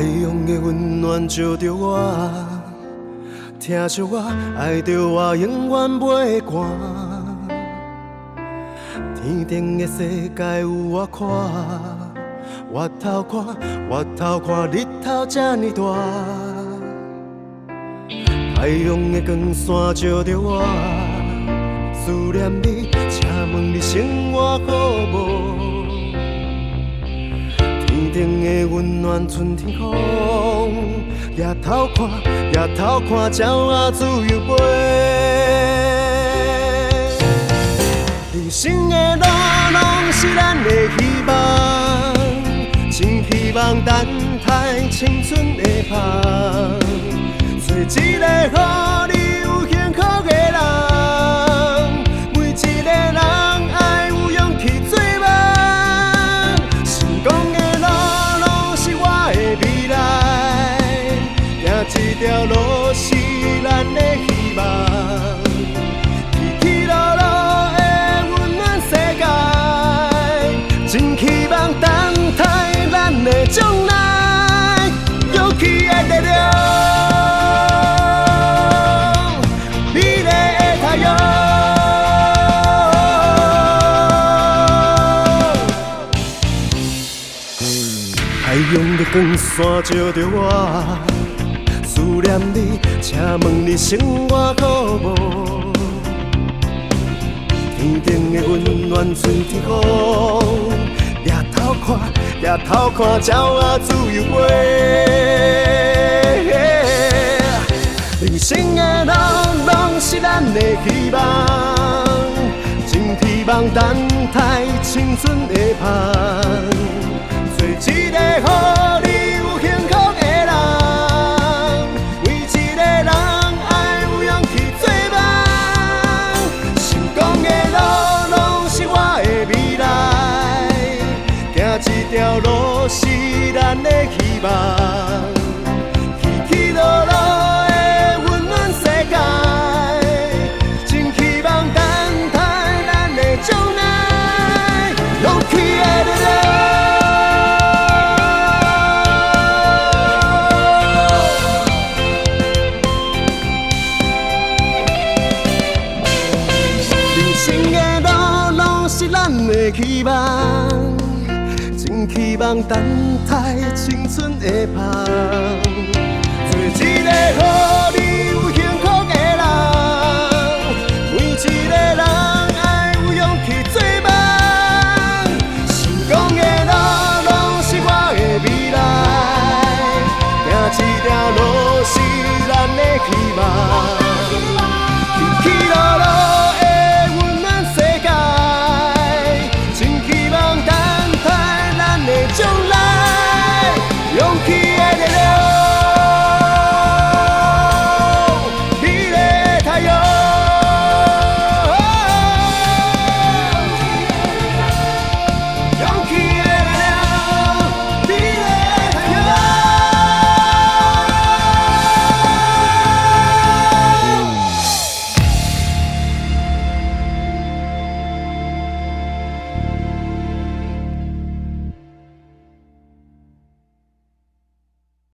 阳的温暖照着我，听着我，爱着我，永远袂寒。天顶的世界有我看，我头看，日头这呢大。太阳的光线照着我，思念你，请问你生活好无？天顶的温暖春天风，夜头看，鸟仔自由飞。人生的路拢是咱的希望，真希望等待青春的香，找一个予你有幸福的人，每一个人爱有勇气做梦，成功的路拢是我的未来，行这条路是咱的希望。真希望等待咱的将来，勇气的力量，美丽的太阳。太阳的光线照着我，思念你，请问你生活好无？天顶的温暖春天风，夜头看，鸟仔自由飞。人生的路拢是咱的希望，真希望等待青春的香，做一个予你有幸福的人，为一个人爱有勇气做梦，成功的路拢是我的未来，行这条路是咱的希望，起起落落的温暖世界，真希望等待咱的将来，勇气的力量。人生的路拢是咱的希望，真希望等待青春的香，做一个予你有幸福的人，每一个人爱有勇气做梦，成功的路拢是我的未来，行这条路是咱的希望。